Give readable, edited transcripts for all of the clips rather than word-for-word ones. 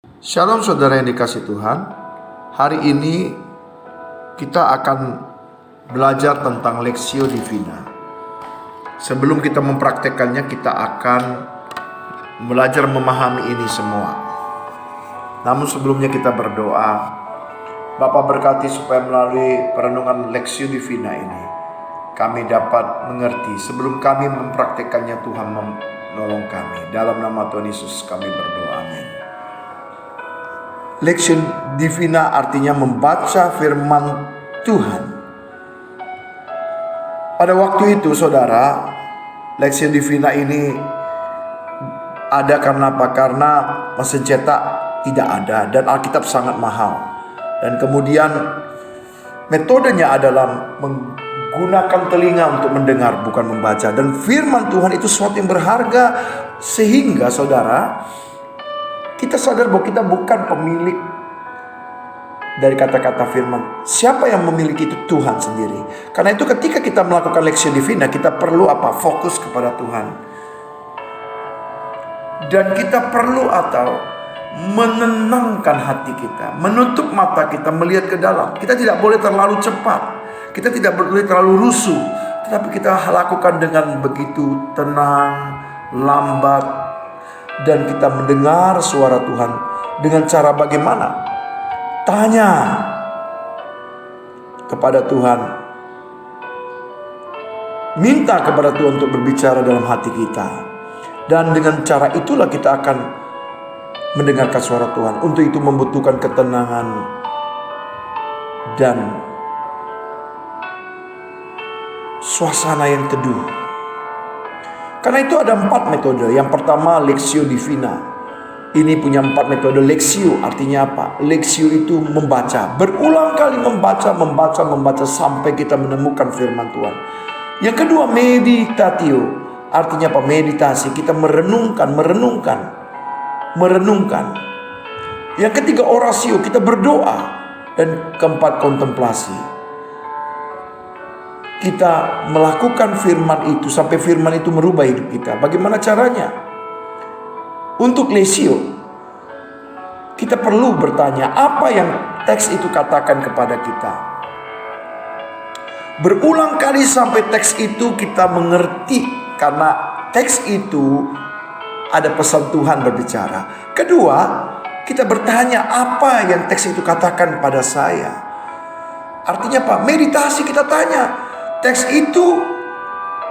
Shalom saudara yang dikasih Tuhan. Hari ini kita akan belajar tentang Lectio Divina. Sebelum kita mempraktekannya, kita akan belajar memahami ini semua. Namun sebelumnya kita berdoa. Bapa, berkati supaya melalui perenungan Lectio Divina ini kami dapat mengerti. Sebelum kami mempraktekannya, Tuhan menolong kami. Dalam nama Tuhan Yesus kami berdoa, amin. Lectio Divina artinya membaca firman Tuhan. Pada waktu itu saudara, Lectio Divina ini ada karena apa? Karena mesin cetak tidak ada dan Alkitab sangat mahal. Dan kemudian metodenya adalah menggunakan telinga untuk mendengar, bukan membaca. Dan firman Tuhan itu sesuatu yang berharga, sehingga saudara, kita sadar bahwa kita bukan pemilik dari kata-kata firman. Siapa yang memiliki itu? Tuhan sendiri. Karena itu ketika kita melakukan Lectio Divina, kita perlu apa? Fokus kepada Tuhan. Dan kita perlu menenangkan hati kita, menutup mata kita, melihat ke dalam. Kita tidak boleh terlalu cepat, kita tidak boleh terlalu rusuh, tetapi kita lakukan dengan begitu tenang, lambat, dan kita mendengar suara Tuhan. Dengan cara bagaimana? Tanya kepada Tuhan, minta kepada Tuhan untuk berbicara dalam hati kita. Dan dengan cara itulah kita akan mendengarkan suara Tuhan. Untuk itu membutuhkan ketenangan dan suasana yang teduh. Karena itu ada 4 metode. Yang pertama Lectio Divina. Ini punya 4 metode. Lectio artinya apa? Lectio itu membaca. Berulang kali membaca sampai kita menemukan firman Tuhan. Yang kedua meditatio. Artinya apa? Meditasi. Kita merenungkan. Yang ketiga orasio. Kita berdoa. Dan keempat kontemplasi. Kita melakukan firman itu sampai firman itu merubah hidup kita. Bagaimana caranya? Untuk Lectio, kita perlu bertanya apa yang teks itu katakan kepada kita. Berulang kali sampai teks itu kita mengerti, karena teks itu ada pesan Tuhan berbicara. Kedua, kita bertanya apa yang teks itu katakan pada saya. Artinya apa? Meditasi, kita tanya, teks itu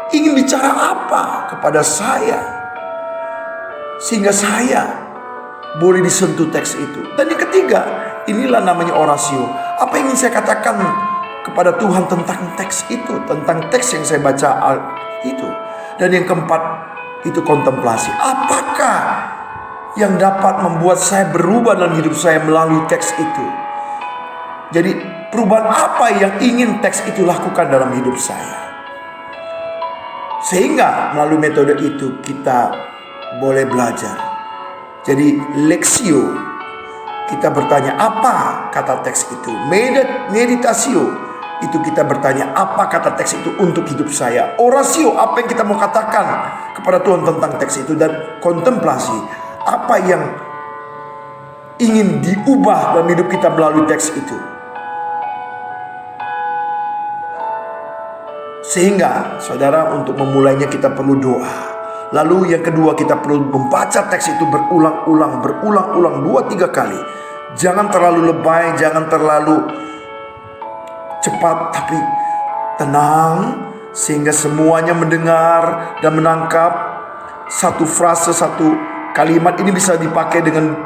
ingin bicara apa kepada saya, sehingga saya boleh disentuh teks itu. Dan yang ketiga, inilah namanya orasio. Apa yang ingin saya katakan kepada Tuhan tentang teks itu, tentang teks yang saya baca itu. Dan yang keempat, itu kontemplasi. Apakah yang dapat membuat saya berubah dalam hidup saya melalui teks itu? Jadi perubahan apa yang ingin teks itu lakukan dalam hidup saya? Sehingga melalui metode itu kita boleh belajar. Jadi Lectio, kita bertanya apa kata teks itu. Meditasio, itu kita bertanya apa kata teks itu untuk hidup saya. Orasio, apa yang kita mau katakan kepada Tuhan tentang teks itu. Dan kontemplasi, apa yang ingin diubah dalam hidup kita melalui teks itu. Sehingga saudara, untuk memulainya kita perlu doa. Lalu yang kedua, kita perlu membaca teks itu berulang-ulang 2-3 kali. Jangan terlalu lebay, jangan terlalu cepat, tapi tenang, sehingga semuanya mendengar dan menangkap satu frase, satu kalimat. Ini bisa dipakai dengan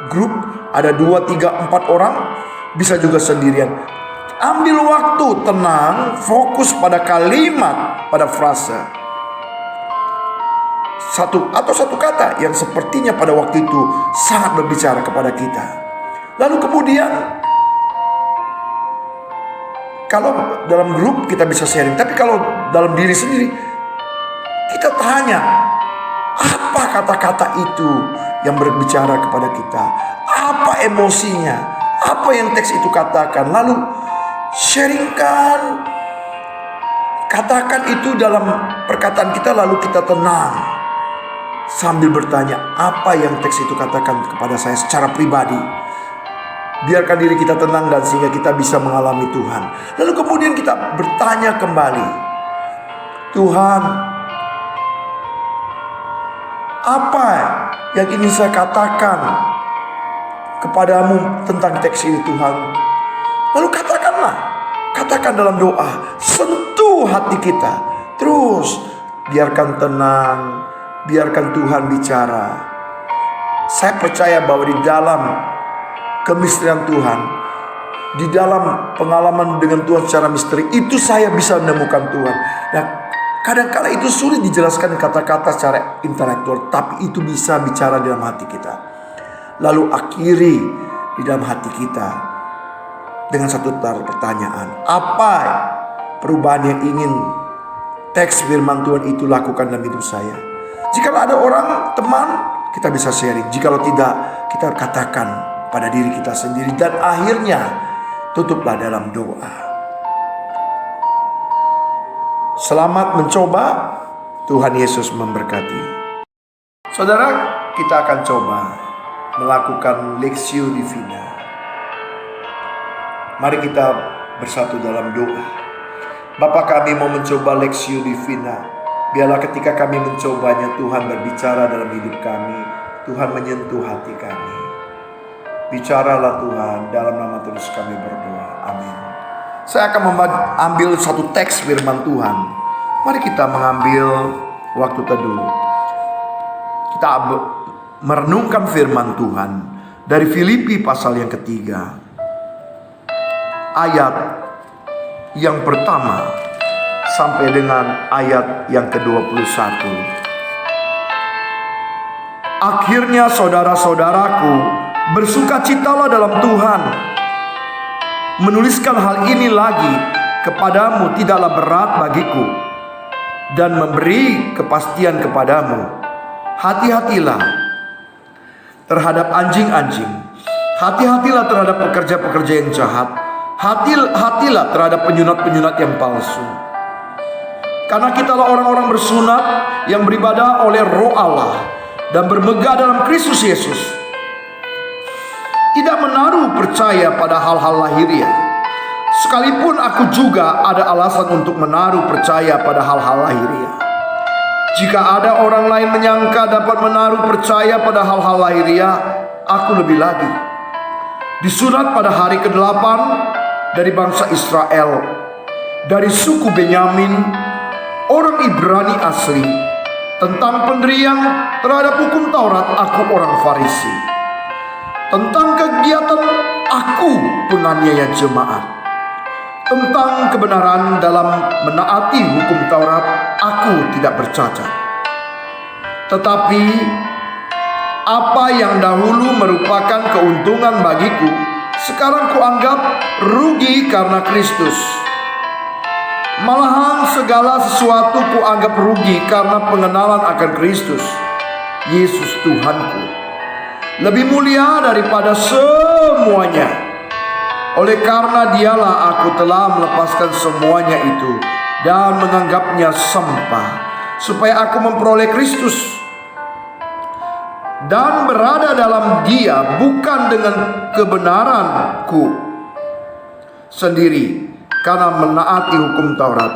grup, ada 2-3-4 orang, bisa juga sendirian. Ambil waktu tenang, fokus pada kalimat, pada frase satu kata yang sepertinya pada waktu itu sangat berbicara kepada kita. Lalu kemudian, kalau dalam grup kita bisa sharing, tapi kalau dalam diri sendiri, kita tanya apa kata-kata itu yang berbicara kepada kita, apa emosinya, apa yang teks itu katakan. Lalu sharingkan, katakan itu dalam perkataan kita, lalu kita tenang. sambil bertanya apa yang teks itu katakan kepada saya secara pribadi. Biarkan diri kita tenang dan sehingga kita bisa mengalami Tuhan. Lalu kemudian kita bertanya kembali, Tuhan, apa yang ingin saya katakan kepadamu tentang teks ini Tuhan? Lalu katakan dalam doa, sentuh hati kita. Terus biarkan tenang, biarkan Tuhan bicara. Saya percaya bahwa di dalam kemisterian Tuhan, di dalam pengalaman dengan Tuhan secara misteri, itu saya bisa menemukan Tuhan. Nah, kadang-kala itu sulit dijelaskan kata-kata secara intelektual, tapi itu bisa bicara dalam hati kita. Lalu akhiri di dalam hati kita dengan satu pertanyaan, apa perubahan yang ingin teks firman Tuhan itu lakukan dalam hidup saya? Jika ada orang, teman, kita bisa sharing. Jikalau tidak, kita katakan pada diri kita sendiri. Dan akhirnya tutuplah dalam doa. Selamat mencoba. Tuhan Yesus memberkati. Saudara, kita akan coba melakukan Lectio Divina. Mari kita bersatu dalam doa. Bapa, kami mau mencoba Lectio Divina. Biarlah ketika kami mencobanya, Tuhan berbicara dalam hidup kami. Tuhan menyentuh hati kami. Bicaralah Tuhan, dalam nama Tuhan kami berdoa. Amin. Saya akan mengambil satu teks firman Tuhan. Mari kita mengambil waktu teduh. Kita merenungkan firman Tuhan dari Filipi pasal yang ketiga, ayat yang pertama sampai dengan ayat yang ke-21. Akhirnya saudara-saudaraku, bersukacitalah dalam Tuhan. Menuliskan hal ini lagi kepadamu tidaklah berat bagiku, dan memberi kepastian kepadamu. Hati-hatilah terhadap anjing-anjing. Hati-hatilah terhadap pekerja-pekerja yang jahat. Hati-hatilah terhadap penyunat-penyunat yang palsu. Karena kitalah orang-orang bersunat yang beribadah oleh Roh Allah dan bermegah dalam Kristus Yesus, tidak menaruh percaya pada hal-hal lahiriah. Sekalipun aku juga ada alasan untuk menaruh percaya pada hal-hal lahiriah. Jika ada orang lain menyangka dapat menaruh percaya pada hal-hal lahiriah, aku lebih lagi. Disunat pada hari ke-8 dari bangsa Israel, dari suku Benyamin, orang Ibrani asli. Tentang pendirian terhadap hukum Taurat, aku orang Farisi. Tentang kegiatan, aku penganiaya jemaat. Tentang kebenaran dalam menaati hukum Taurat, aku tidak bercacat. Tetapi apa yang dahulu merupakan keuntungan bagiku, sekarang kuanggap rugi karena Kristus. Malahan segala sesuatu kuanggap rugi karena pengenalan akan Kristus, Yesus Tuhanku. Lebih mulia daripada semuanya. Oleh karena dialah aku telah melepaskan semuanya itu dan menganggapnya sampah, supaya aku memperoleh Kristus dan berada dalam Dia, bukan dengan kebenaranku sendiri karena menaati hukum Taurat,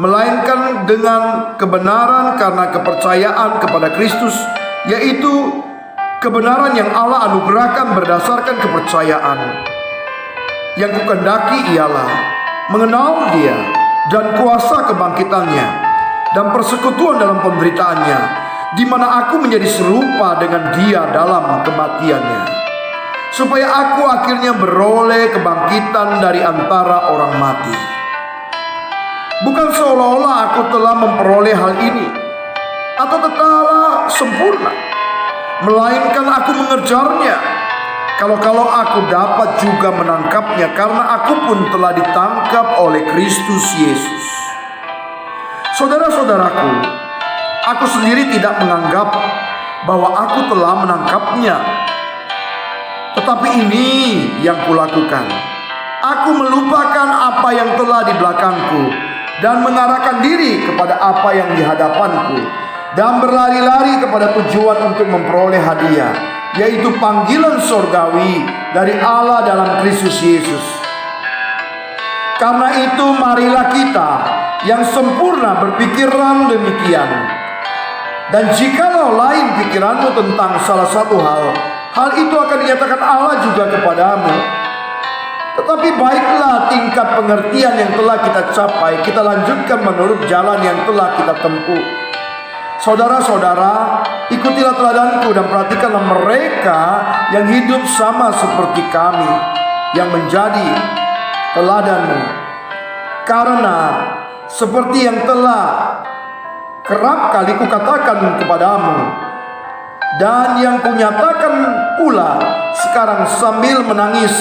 melainkan dengan kebenaran karena kepercayaan kepada Kristus, yaitu kebenaran yang Allah anugerahkan berdasarkan kepercayaan. Yang kukendaki ialah mengenal Dia dan kuasa kebangkitannya dan persekutuan dalam penderitaannya, di mana aku menjadi serupa dengan Dia dalam kematiannya, supaya aku akhirnya beroleh kebangkitan dari antara orang mati. Bukan seolah-olah aku telah memperoleh hal ini atau telah sempurna, melainkan aku mengejarnya. Kalau aku dapat juga menangkapnya, karena aku pun telah ditangkap oleh Kristus Yesus. Saudara-saudaraku, aku sendiri tidak menganggap bahwa aku telah menangkapnya. Tetapi ini yang kulakukan. Aku melupakan apa yang telah di belakangku dan mengarahkan diri kepada apa yang di hadapanku, dan berlari-lari kepada tujuan untuk memperoleh hadiah, yaitu panggilan surgawi dari Allah dalam Kristus Yesus. Karena itu marilah kita yang sempurna berpikiran demikian. Dan jikalau lain pikiranmu tentang salah satu hal itu akan dinyatakan Allah juga kepadamu. Tetapi baiklah tingkat pengertian yang telah kita capai, kita lanjutkan menurut jalan yang telah kita tempuh. Saudara-saudara, ikutilah teladanku dan perhatikanlah mereka yang hidup sama seperti kami, yang menjadi teladanmu. Karena seperti yang telah kerap kali kukatakan kepadamu, dan yang kunyatakan pula sekarang sambil menangis,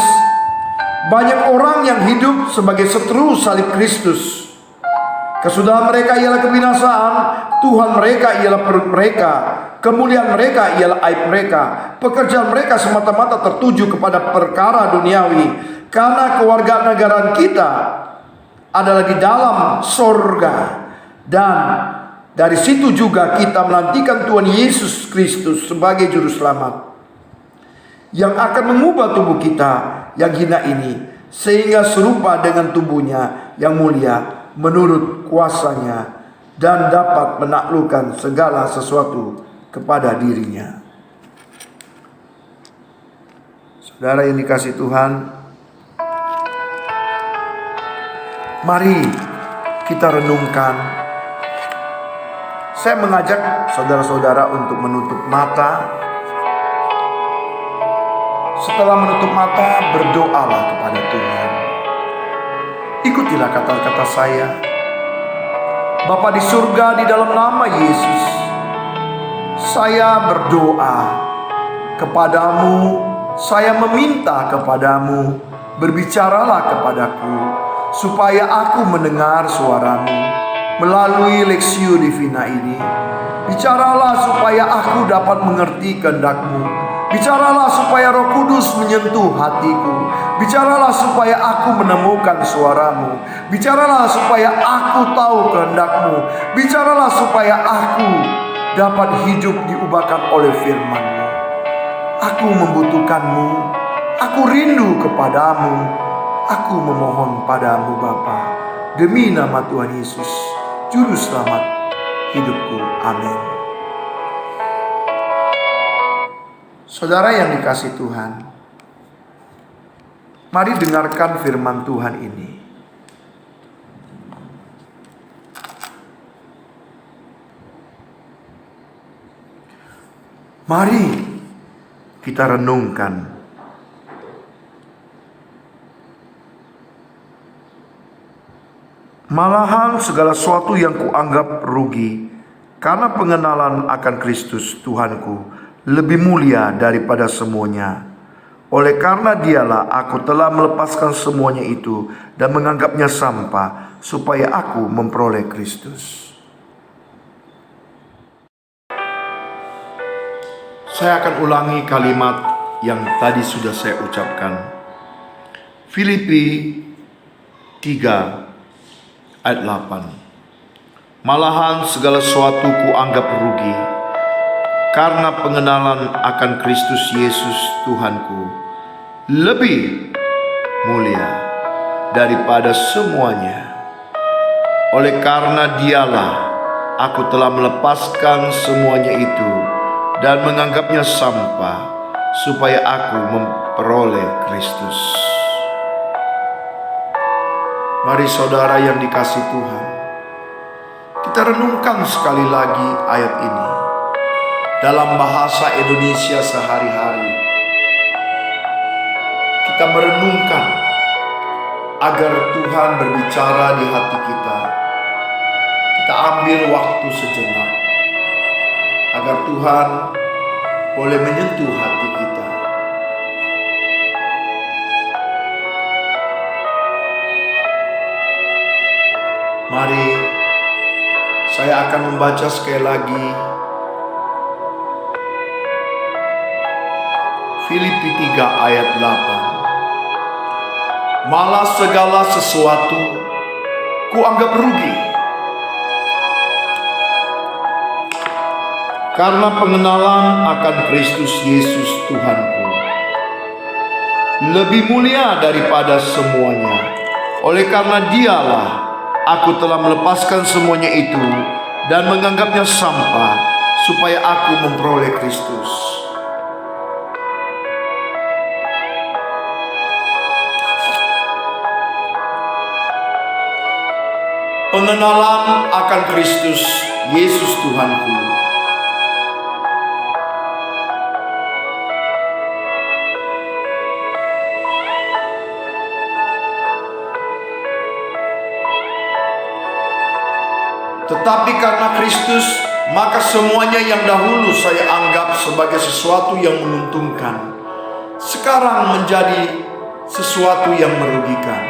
banyak orang yang hidup sebagai seteru salib Kristus. Kesudahan mereka ialah kebinasaan, Tuhan mereka ialah perut mereka, kemuliaan mereka ialah aib mereka. Pekerjaan mereka semata-mata tertuju kepada perkara duniawi, karena kewarganegaraan kita adalah di dalam sorga. Dan dari situ juga kita menantikan Tuhan Yesus Kristus sebagai juru selamat, yang akan mengubah tubuh kita yang hina ini, sehingga serupa dengan tubuhnya yang mulia menurut kuasanya, dan dapat menaklukkan segala sesuatu kepada dirinya. Saudara yang dikasihi Tuhan, mari kita renungkan. Saya mengajak saudara-saudara untuk menutup mata. Setelah menutup mata, berdoalah kepada Tuhan. Ikutilah kata-kata saya. Bapa di surga, di dalam nama Yesus, saya berdoa kepadamu, saya meminta kepadamu, berbicaralah kepadaku, supaya aku mendengar suaramu melalui Lexio Divina ini. Bicaralah supaya aku dapat mengerti kehendak-Mu. Bicaralah supaya Roh Kudus menyentuh hatiku. Bicaralah supaya aku menemukan suaramu. Bicaralah supaya aku tahu kehendak-Mu. Bicaralah supaya aku dapat hidup diubahkan oleh firman-Mu. Aku membutuhkan-Mu. Aku rindu kepadamu. Aku memohon padamu Bapa, demi nama Tuhan Yesus, Juru Selamat hidupku. Amin. Saudara yang dikasihi Tuhan, mari dengarkan firman Tuhan ini. Mari kita renungkan. Malahan segala sesuatu yang kuanggap rugi karena pengenalan akan Kristus Tuhanku lebih mulia daripada semuanya. Oleh karena Dialah aku telah melepaskan semuanya itu dan menganggapnya sampah, supaya aku memperoleh Kristus. Saya akan ulangi kalimat yang tadi sudah saya ucapkan. Filipi 3 ayat 8. Malahan segala sesuatu kuanggap rugi karena pengenalan akan Kristus Yesus Tuhanku lebih mulia daripada semuanya. Oleh karena Dialah aku telah melepaskan semuanya itu dan menganggapnya sampah, supaya aku memperoleh Kristus. Mari saudara yang dikasihi Tuhan, kita renungkan sekali lagi ayat ini dalam bahasa Indonesia sehari-hari. Kita merenungkan agar Tuhan berbicara di hati kita. Kita ambil waktu sejenak agar Tuhan boleh menyentuh hati kita. Mari saya akan membaca sekali lagi Filipi 3 ayat 8. Malah segala sesuatu kuanggap rugi karena pengenalan akan Kristus Yesus Tuhanku lebih mulia daripada semuanya. Oleh karena Dialah aku telah melepaskan semuanya itu dan menganggapnya sampah, supaya aku memperoleh Kristus. Pengenalan akan Kristus Yesus Tuhanku. Tetapi karena Kristus, maka semuanya yang dahulu saya anggap sebagai sesuatu yang menguntungkan, sekarang menjadi sesuatu yang merugikan.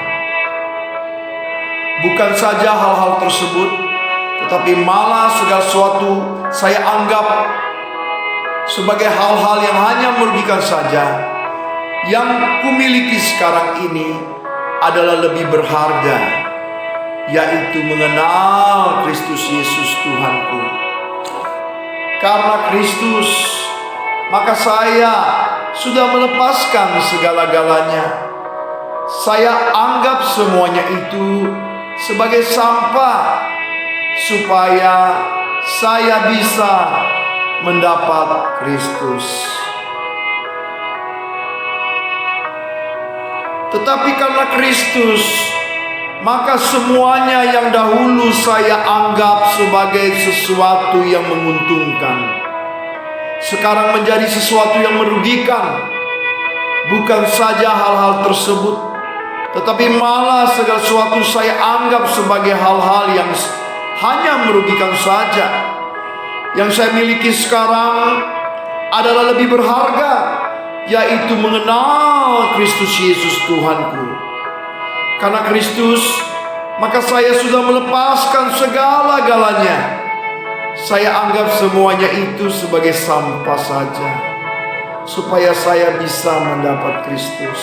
Bukan saja hal-hal tersebut, tetapi malah segala sesuatu saya anggap sebagai hal-hal yang hanya merugikan saja. Yang kumiliki sekarang ini adalah lebih berharga, yaitu mengenal Kristus Yesus Tuhanku. Karena Kristus, maka saya sudah melepaskan segala-galanya. Saya anggap semuanya itu sebagai sampah, supaya saya bisa mendapat Kristus. Tetapi karena Kristus, maka semuanya yang dahulu saya anggap sebagai sesuatu yang menguntungkan, sekarang menjadi sesuatu yang merugikan. Bukan saja hal-hal tersebut, tetapi malah segala sesuatu saya anggap sebagai hal-hal yang hanya merugikan saja. Yang saya miliki sekarang adalah lebih berharga, yaitu mengenal Kristus Yesus Tuhanku. Karena Kristus, maka saya sudah melepaskan segala-galanya. Saya anggap semuanya itu sebagai sampah saja, supaya saya bisa mendapat Kristus.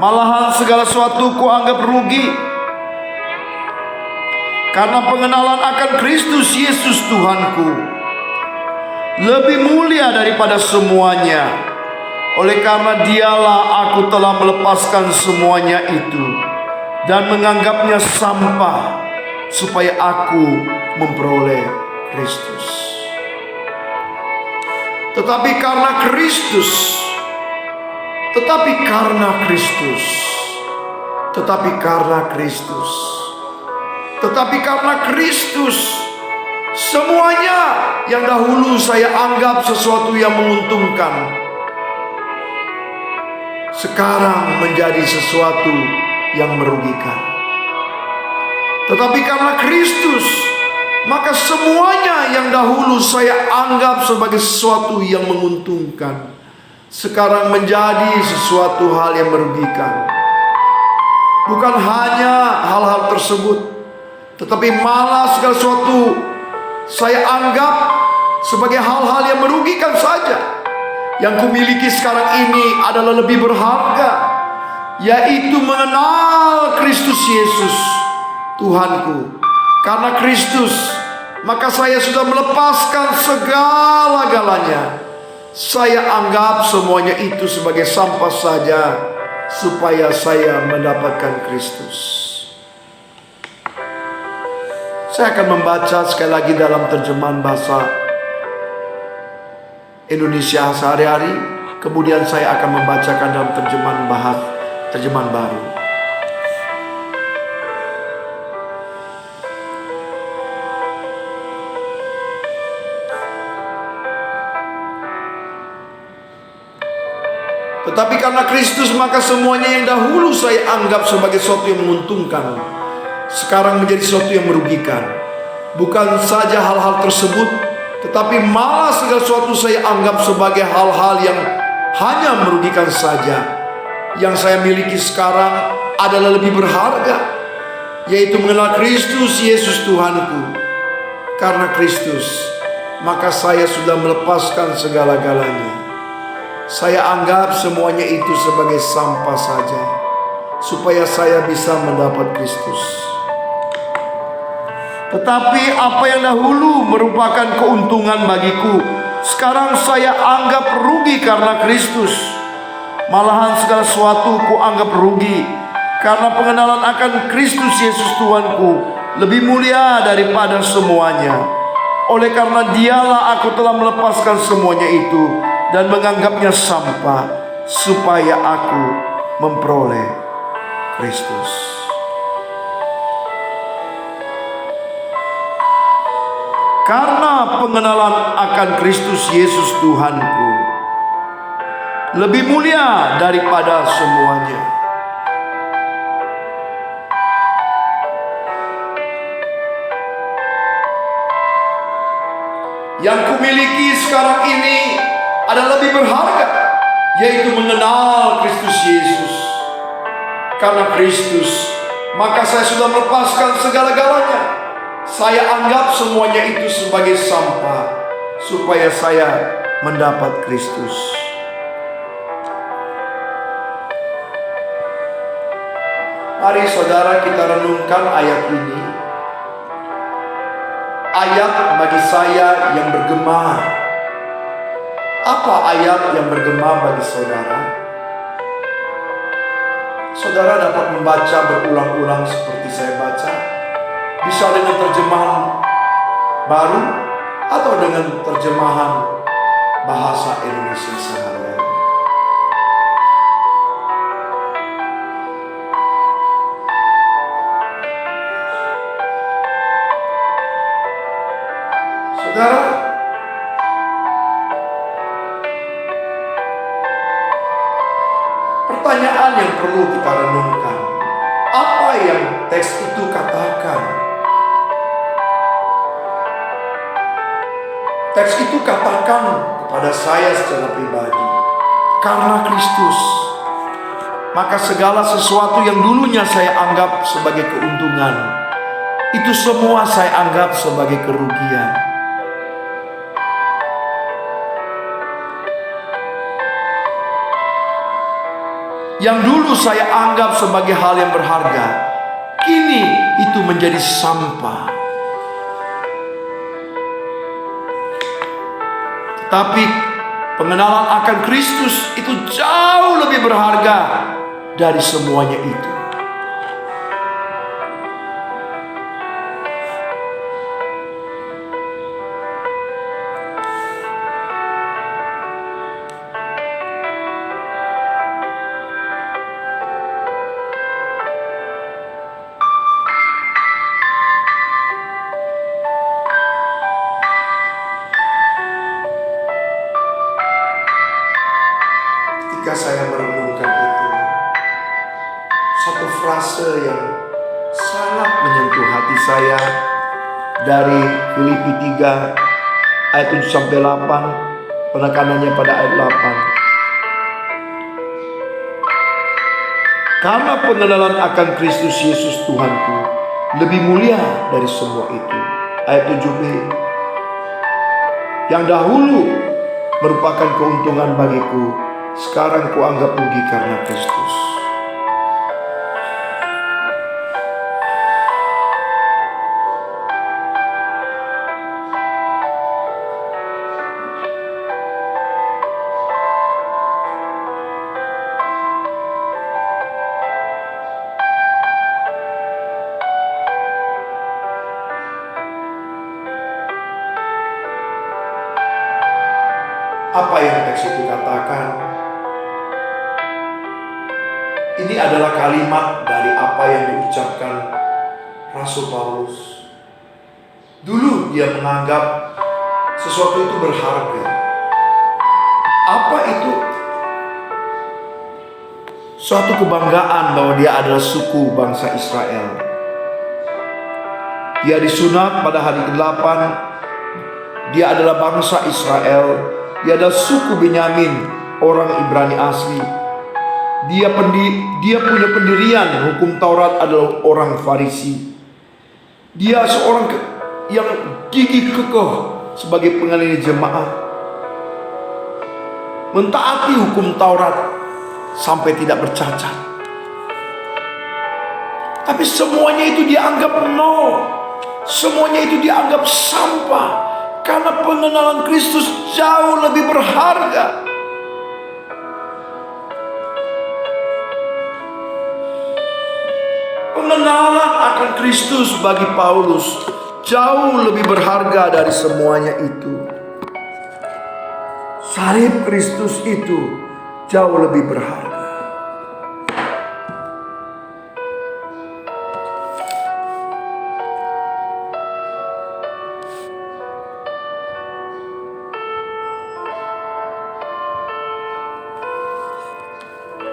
Malahan segala sesuatu ku anggap rugi, karena pengenalan akan Kristus Yesus Tuhanku lebih mulia daripada semuanya. Oleh karena Dialah aku telah melepaskan semuanya itu dan menganggapnya sampah, supaya aku memperoleh Kristus. Tetapi karena Kristus, semuanya yang dahulu saya anggap sesuatu yang menguntungkan, sekarang menjadi sesuatu yang merugikan. Tetapi karena Kristus, maka semuanya yang dahulu saya anggap sebagai sesuatu yang menguntungkan, sekarang menjadi sesuatu hal yang merugikan. Bukan hanya hal-hal tersebut, tetapi malah segala sesuatu saya anggap sebagai hal-hal yang merugikan saja. Yang kumiliki sekarang ini adalah lebih berharga, yaitu mengenal Kristus Yesus Tuhanku. Karena Kristus, maka saya sudah melepaskan segala-galanya. Saya anggap semuanya itu sebagai sampah saja, supaya saya mendapatkan Kristus. Saya akan membaca sekali lagi dalam terjemahan bahasa Indonesia sehari-hari, kemudian saya akan membacakan dalam terjemahan baru. Tetapi karena Kristus, maka semuanya yang dahulu saya anggap sebagai sesuatu yang menguntungkan, sekarang menjadi sesuatu yang merugikan. Bukan saja hal-hal tersebut, tetapi malah segala sesuatu saya anggap sebagai hal-hal yang hanya merugikan saja. Yang saya miliki sekarang adalah lebih berharga, yaitu mengenal Kristus Yesus Tuhanku. Karena Kristus, maka saya sudah melepaskan segala-galanya. Saya anggap semuanya itu sebagai sampah saja, supaya saya bisa mendapat Kristus. Tetapi apa yang dahulu merupakan keuntungan bagiku, sekarang saya anggap rugi karena Kristus. Malahan segala sesuatu kuanggap rugi karena pengenalan akan Kristus Yesus Tuhanku lebih mulia daripada semuanya. Oleh karena Dialah aku telah melepaskan semuanya itu dan menganggapnya sampah, supaya aku memperoleh Kristus. Karena pengenalan akan Kristus Yesus Tuhanku lebih mulia daripada semuanya. Yang kumiliki sekarang ini adalah lebih berharga, yaitu mengenal Kristus Yesus. Karena Kristus, maka saya sudah melepaskan segala-galanya. Saya anggap semuanya itu sebagai sampah, supaya saya mendapat Kristus. Mari saudara kita renungkan ayat ini. Ayat bagi saya yang bergema. Apa ayat yang bergema bagi saudara? Saudara dapat membaca berulang-ulang seperti saya baca. Bisa dengan terjemahan baru atau dengan terjemahan bahasa Indonesia sehari-hari. Saudara, pertanyaan yang perlu kita renungkan, apa yang teks itu katakan? Teks itu katakan kepada saya secara pribadi, karena Kristus, maka segala sesuatu yang dulunya saya anggap sebagai keuntungan, itu semua saya anggap sebagai kerugian. Yang dulu saya anggap sebagai hal yang berharga, kini itu menjadi sampah. Tapi pengenalan akan Kristus itu jauh lebih berharga dari semuanya itu. Ketika saya merenungkan itu, satu frase yang sangat menyentuh hati saya dari Filipi 3 ayat 7-8, penekanannya pada ayat 8. Karena pengenalan akan Kristus Yesus Tuhanku lebih mulia dari semua itu. Ayat 7b, yang dahulu merupakan keuntungan bagiku, sekarang kuanggap rugi karena Kristus. Apa yang teks itu katakan? Ini adalah kalimat dari apa yang diucapkan Rasul Paulus. Dulu dia menganggap sesuatu itu berharga. Apa itu? Suatu kebanggaan bahwa dia adalah suku bangsa Israel. Dia disunat pada hari ke-8. Dia adalah bangsa Israel. Dia adalah suku Benyamin, orang Ibrani asli. Dia punya pendirian hukum Taurat adalah orang Farisi. Dia seorang yang gigih kekeh sebagai penganiaya jemaat, mentaati hukum Taurat sampai tidak bercacat. Tapi semuanya itu dia anggap nol. semuanya itu dianggap sampah karena pengenalan Kristus jauh lebih berharga. Pengenalan akan Kristus bagi Paulus jauh lebih berharga dari semuanya itu. Salib Kristus itu jauh lebih berharga.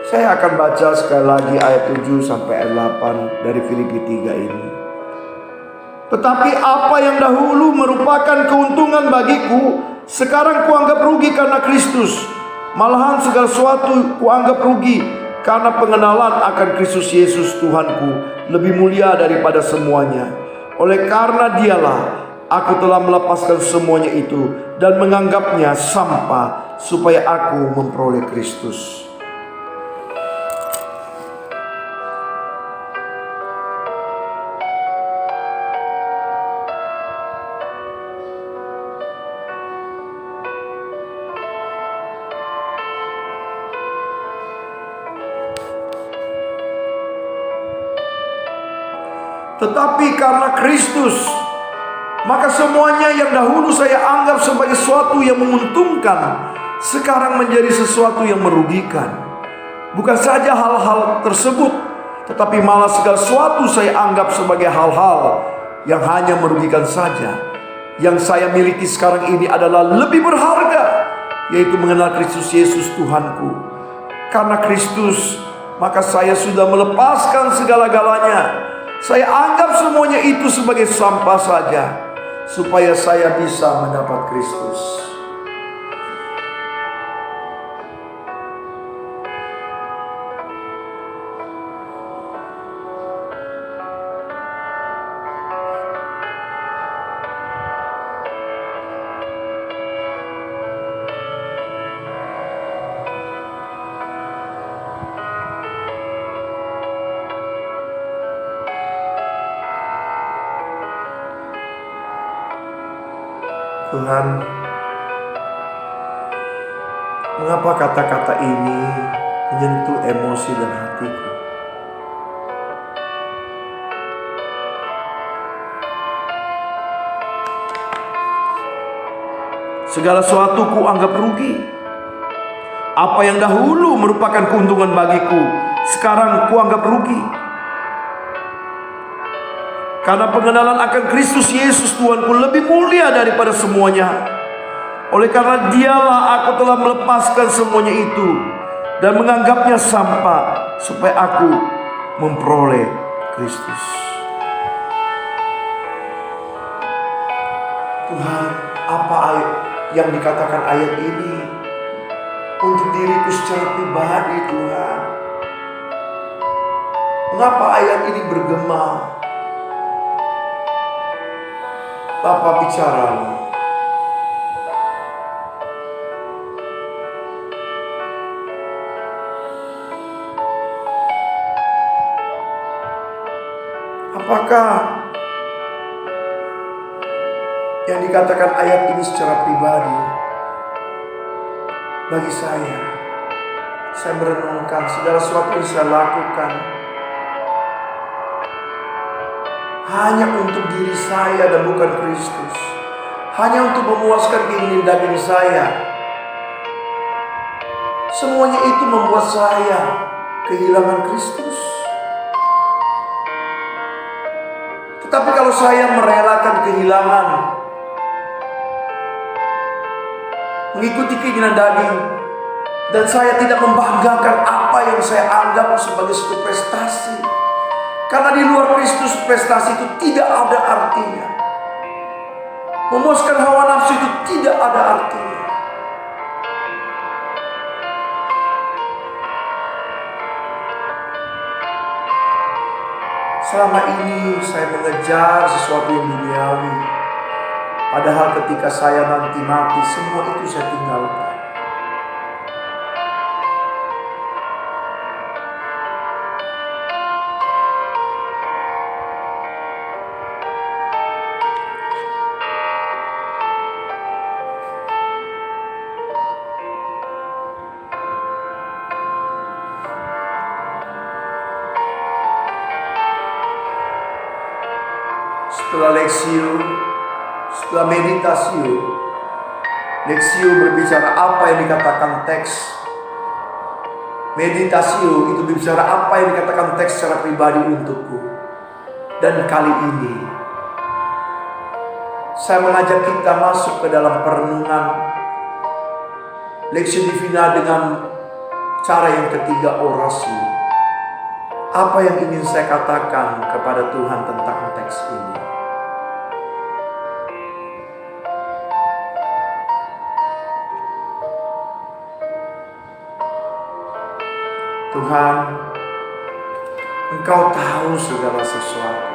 Saya akan baca sekali lagi ayat 7 sampai ayat 8 dari Filipi 3 ini. Tetapi apa yang dahulu merupakan keuntungan bagiku, sekarang kuanggap rugi karena Kristus. Malahan segala sesuatu kuanggap rugi karena pengenalan akan Kristus Yesus Tuhanku lebih mulia daripada semuanya. Oleh karena Dialah aku telah melepaskan semuanya itu dan menganggapnya sampah supaya aku memperoleh Kristus. Tetapi karena Kristus, maka semuanya yang dahulu saya anggap sebagai sesuatu yang menguntungkan, sekarang menjadi sesuatu yang merugikan. Bukan saja hal-hal tersebut, tetapi malah segala sesuatu saya anggap sebagai hal-hal yang hanya merugikan saja. Yang saya miliki sekarang ini adalah lebih berharga, yaitu mengenal Kristus Yesus Tuhanku. Karena Kristus, maka saya sudah melepaskan segala-galanya. Saya anggap semuanya itu sebagai sampah saja, supaya saya bisa mendapat Kristus. Tuhan, mengapa kata-kata ini menyentuh emosi dan hatiku? Segala sesuatu ku anggap rugi. Apa yang dahulu merupakan keuntungan bagiku, sekarang ku anggap rugi. Karena pengenalan akan Kristus Yesus Tuhanku lebih mulia daripada semuanya. Oleh karena Dialah aku telah melepaskan semuanya itu dan menganggapnya sampah supaya aku memperoleh Kristus. Tuhan, apa yang dikatakan ayat ini untuk diriku secara pribadi, Tuhan? Mengapa ayat ini bergema? Bapa, bicaralah. Apakah yang dikatakan ayat ini secara pribadi bagi saya merenungkan segala sesuatu yang saya lakukan hanya untuk diri saya dan bukan Kristus, hanya untuk memuaskan keinginan daging saya. Semuanya itu membuat saya kehilangan Kristus. Tetapi kalau saya merelakan kehilangan, mengikuti keinginan daging, dan saya tidak membanggakan apa yang saya anggap sebagai suatu prestasi, karena di luar Kristus prestasi itu tidak ada artinya. Memuaskan hawa nafsu itu tidak ada artinya. Selama ini saya mengejar sesuatu yang duniawi, padahal ketika saya nanti mati, semua itu saya tinggalkan. setelah leksio, setelah meditasio, leksio berbicara apa yang dikatakan teks, meditasio itu berbicara apa yang dikatakan teks secara pribadi untukku. Dan kali ini saya mengajak kita masuk ke dalam perenungan Lectio Divina dengan cara yang ketiga, orasi. Apa yang ingin saya katakan kepada Tuhan tentang teks ini? Tuhan, Engkau tahu segala sesuatu.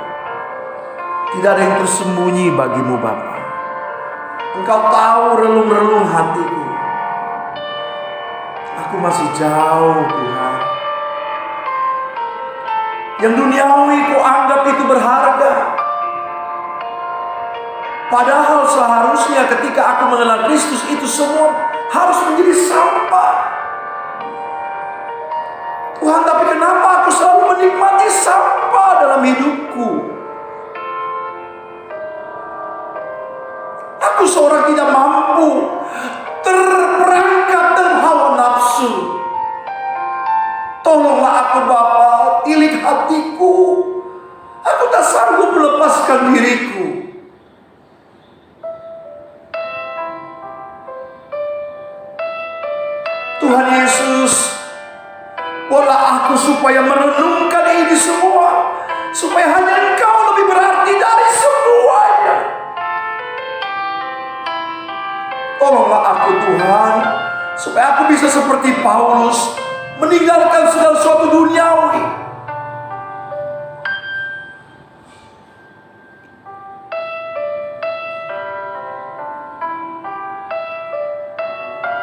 Tidak ada yang tersembunyi bagimu Bapa. Engkau tahu relung-relung hatiku. Aku masih jauh Tuhan. Yang duniawi ku anggap itu berharga. Padahal seharusnya ketika aku mengenal Kristus itu semua harus menjadi sampah. Tuhan, tapi kenapa aku selalu menikmati sampah dalam hidupku? Aku seorang tidak mampu, terperangkap dalam hawa nafsu. Tolonglah aku Bapa, tilik hatiku. Aku tak sanggup melepaskan diriku. Tuhan Yesus, bolehlah aku supaya merenungkan ini semua, supaya hanya Engkau lebih berarti dari semuanya. Tolonglah aku Tuhan, supaya aku bisa seperti Paulus, meninggalkan segala sesuatu duniawi.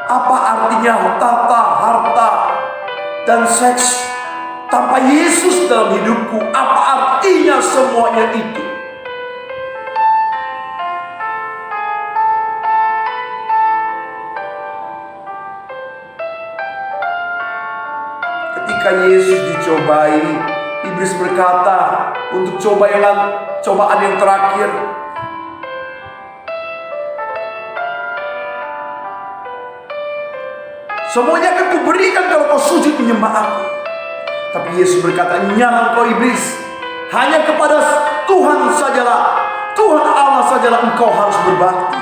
Apa artinya tata, harta, dan seks tanpa Yesus dalam hidupku? Apa artinya semuanya itu? Ketika Yesus dicobai, iblis berkata untuk cobaan yang terakhir, semuanya akan kuberikan kalau kau sujud menyembah aku. Tapi Yesus berkata, "Nyala engkau iblis, hanya kepada Tuhan sajalah, Tuhan Allah sajalah engkau harus berbakti."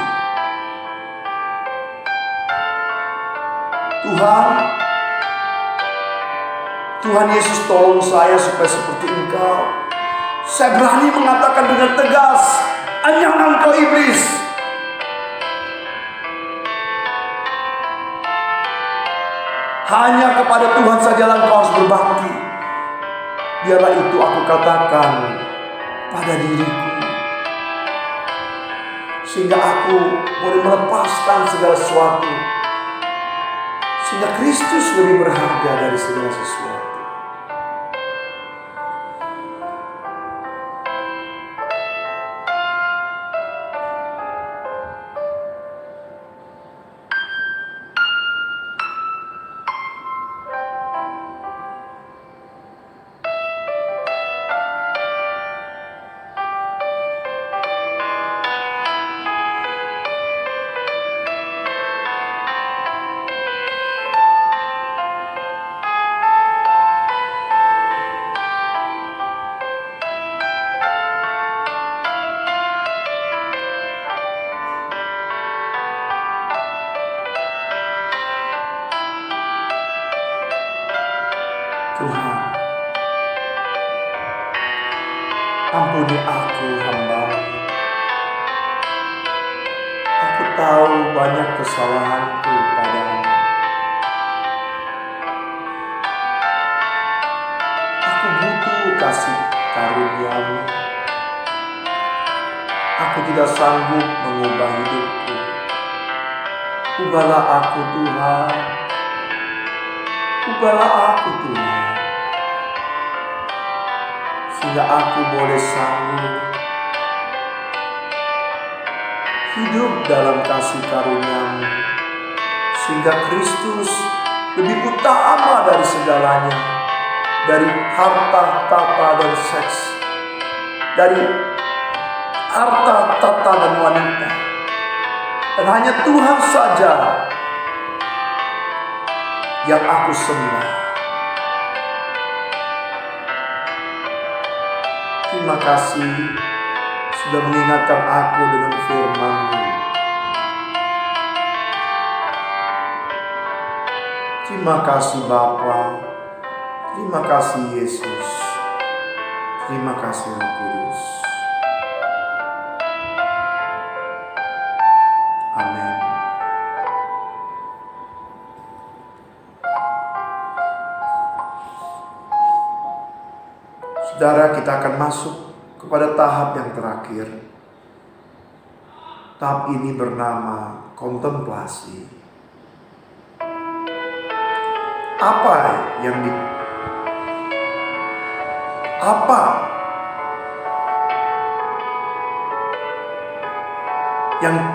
Tuhan Yesus, tolong saya supaya seperti Engkau. Saya berani mengatakan dengan tegas, "Nyala engkau iblis." Hanya kepada Tuhan sajalah engkau harus berbakti. Biarlah itu aku katakan pada diriku, sehingga aku boleh melepaskan segala sesuatu, sehingga Kristus lebih berharga dari segala sesuatu. Tuhan, ampuni aku hamba-Mu. Aku tahu banyak kesalahanku padamu. Aku butuh kasih karunia-Mu. Aku tidak sanggup mengubah hidupku. Ubahlah aku Tuhan. Ubahlah aku Tuhan, sehingga aku boleh sanggup hidup dalam kasih karunia-Mu, sehingga Kristus lebih utama dari segalanya, dari harta, tata, dan seks, dari harta, tata, dan wanita. Dan hanya Tuhan saja yang aku sembah. Terima kasih sudah mengingatkan aku dengan firman-Mu. Terima kasih Bapa. Terima kasih Yesus. Terima kasih Roh Kudus. Amin. Saudara, kita akan masuk kepada tahap yang terakhir. Tahap ini bernama kontemplasi. Apa yang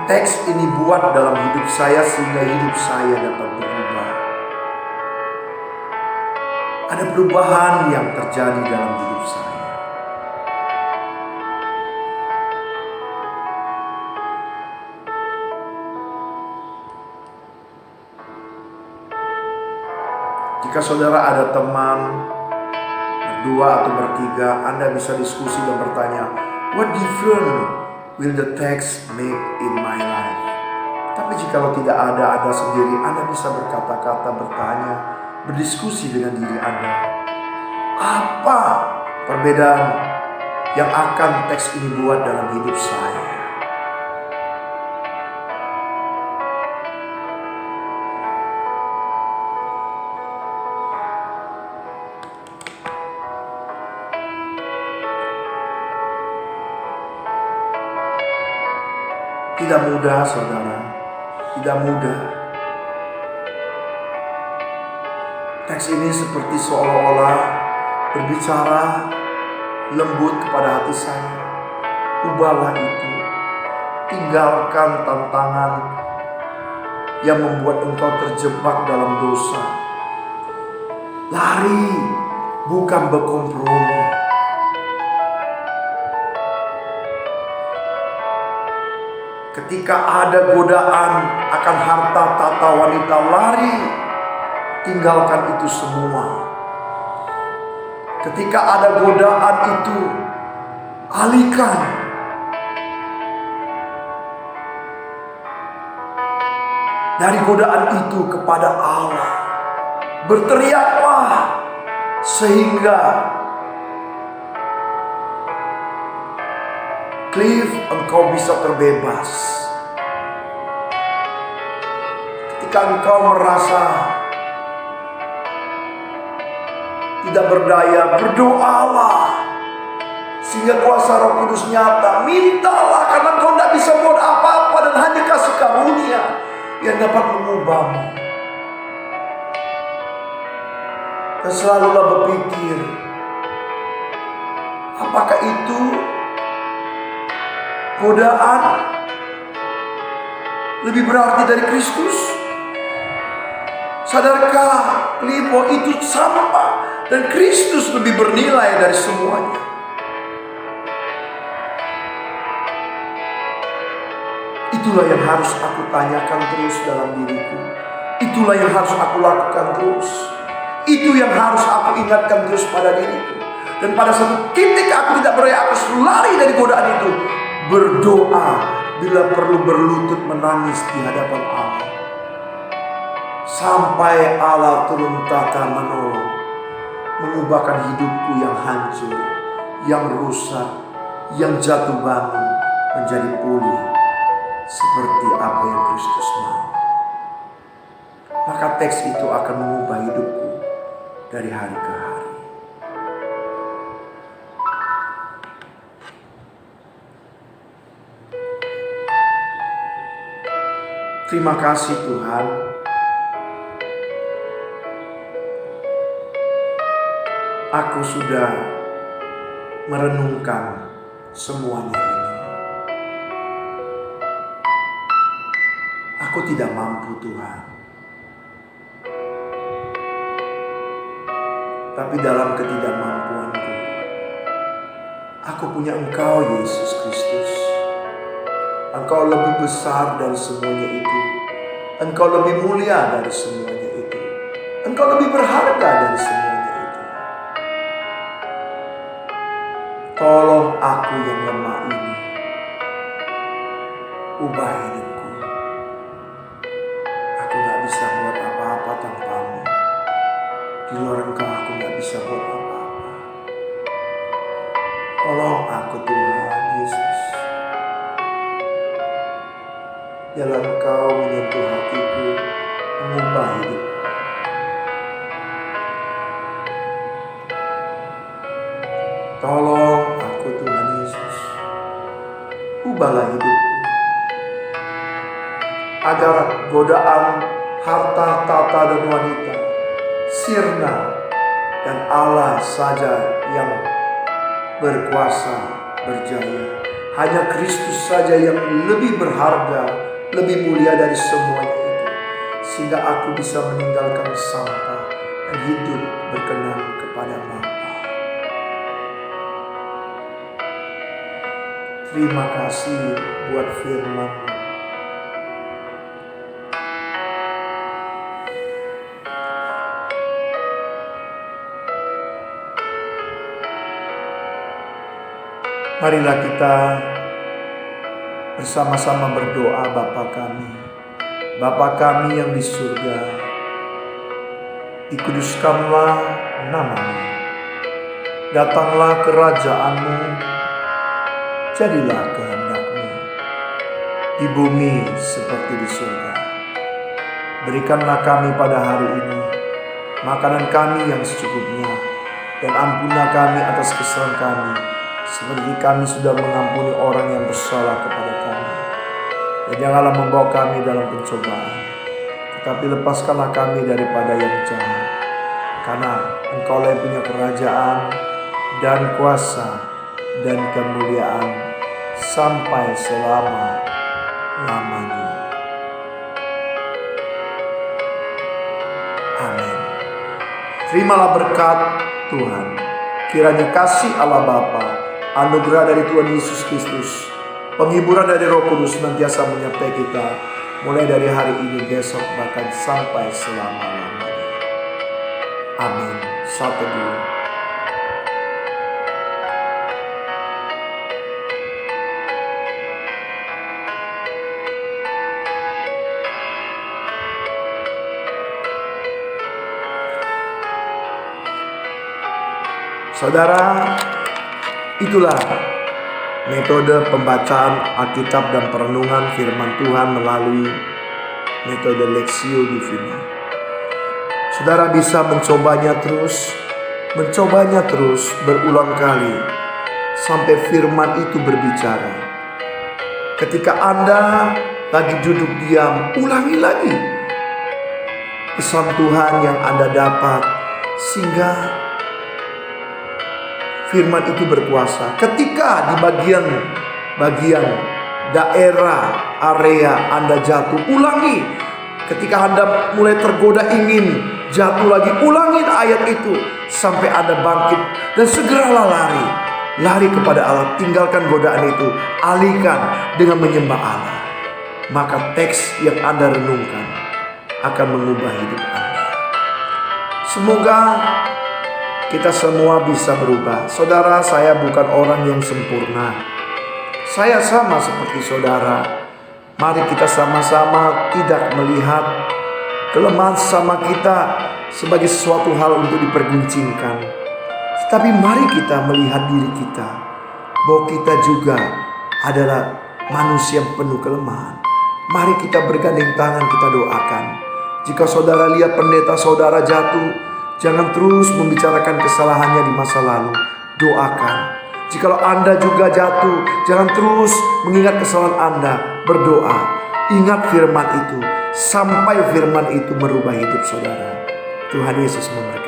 teks ini buat dalam hidup saya sehingga hidup saya dapat berubah? Ada perubahan yang terjadi dalam hidup saya. Jika saudara ada teman berdua atau bertiga, Anda bisa diskusi dan bertanya, what difference will the text make in my life? Tapi jika tidak ada Anda sendiri, Anda bisa berkata-kata, bertanya, berdiskusi dengan diri Anda. Apa perbedaan yang akan teks ini buat dalam hidup saya? Tidak mudah, saudara. Tidak mudah. Teks ini seperti seolah-olah berbicara lembut kepada hati saya. Ubahlah itu. Tinggalkan tantangan yang membuat engkau terjebak dalam dosa. Lari, bukan berkompromi. Ketika ada godaan akan harta, tata, wanita, lari. Tinggalkan itu semua. Ketika ada godaan itu, alihkan. Dari godaan itu kepada Allah. Berteriaklah sehingga Cliff, engkau bisa terbebas. Ketika engkau merasa tidak berdaya, berdoalah sehingga kuasa Roh Kudus nyata. Mintalah karena engkau tidak bisa buat apa-apa dan hanya kasih karunia yang dapat mengubahmu. Dan selalulah berpikir, apakah itu godaan lebih berarti dari Kristus? Sadarkah bahwa itu sama dan Kristus lebih bernilai dari semuanya? Itulah yang harus aku tanyakan terus dalam diriku. Itulah yang harus aku lakukan terus. Itu yang harus aku ingatkan terus pada diriku. Dan pada satu titik aku tidak berdaya, aku harus lari dari godaan itu. Berdoa, bila perlu berlutut menangis di hadapan Allah. Sampai Allah turun tata menolong. Mengubahkan hidupku yang hancur, yang rusak, yang jatuh bangun menjadi pulih. Seperti apa yang Kristus mau. Maka teks itu akan mengubah hidupku dari hari ke hari. Terima kasih Tuhan. Aku sudah merenungkan semuanya ini. Aku tidak mampu Tuhan. Tapi dalam ketidakmampuanku, aku punya Engkau Yesus Kristus. Engkau lebih besar dari semuanya itu. Engkau lebih mulia dari semuanya itu. Engkau lebih berharga dari semuanya itu. Tolong aku yang lemah ini. Ubah hidupku. Aku gak bisa buat apa-apa tanpamu. Di luar Engkau aku gak bisa buat apa-apa. Tolong aku Tuhan Yesus. Jalan Engkau menyentuh hatiku, mengubah hidupku. Tolong aku Tuhan Yesus. Ubahlah hidupku. Agar godaan harta, tata, dan wanita, sirna, dan Allah saja yang berkuasa, berjaya. Hanya Kristus saja yang lebih berharga, lebih mulia dari semuanya itu. Sehingga aku bisa meninggalkan sampah dan hidup berkenan kepada Bapa. Terima kasih buat firman-Mu. Marilah kita bersama-sama berdoa. Bapa kami, Bapa kami yang di surga, dikuduskanlah nama-Mu, datanglah kerajaan-Mu, jadilah kehendak-Mu di bumi seperti di surga. Berikanlah kami pada hari ini makanan kami yang secukupnya, dan ampunilah kami atas kesalahan kami, seperti kami sudah mengampuni orang yang bersalah kepada kami. Dan janganlah membawa kami dalam pencobaan, tetapi lepaskanlah kami daripada yang jahat. Karena Engkau yang punya kerajaan dan kuasa dan kemuliaan sampai selama-lamanya. Amin. Terimalah berkat Tuhan. Kiranya kasih Allah Bapa, anugerah dari Tuhan Yesus Kristus, penghiburan dari Roh Kudus senantiasa menyertai kita, mulai dari hari ini, besok, bahkan sampai selama-lamanya. Amin. Satu dulu. Saudara, itulah metode pembacaan Alkitab dan perenungan firman Tuhan melalui metode Lectio Divina. Saudara bisa mencobanya terus berulang kali sampai firman itu berbicara. Ketika Anda lagi duduk diam, ulangi lagi pesan Tuhan yang Anda dapat, sehingga firman itu berkuasa. Ketika di bagian daerah, area Anda jatuh, ulangi. Ketika Anda mulai tergoda ingin jatuh lagi, ulangi ayat itu sampai Anda bangkit. Dan segeralah lari kepada Allah. Tinggalkan godaan itu, alihkan dengan menyembah Allah. Maka teks yang Anda renungkan akan mengubah hidup Anda. Semoga kita semua bisa berubah. Saudara, saya bukan orang yang sempurna. Saya sama seperti saudara. Mari kita sama-sama tidak melihat kelemahan sama kita sebagai sesuatu hal untuk diperguncingkan. Tetapi mari kita melihat diri kita, bahwa kita juga adalah manusia yang penuh kelemahan. Mari kita bergandeng tangan, kita doakan. Jika saudara lihat pendeta saudara jatuh, jangan terus membicarakan kesalahannya di masa lalu. Doakan. Jikalau Anda juga jatuh, jangan terus mengingat kesalahan Anda. Berdoa. Ingat firman itu, sampai firman itu merubah hidup saudara. Tuhan Yesus memberkati.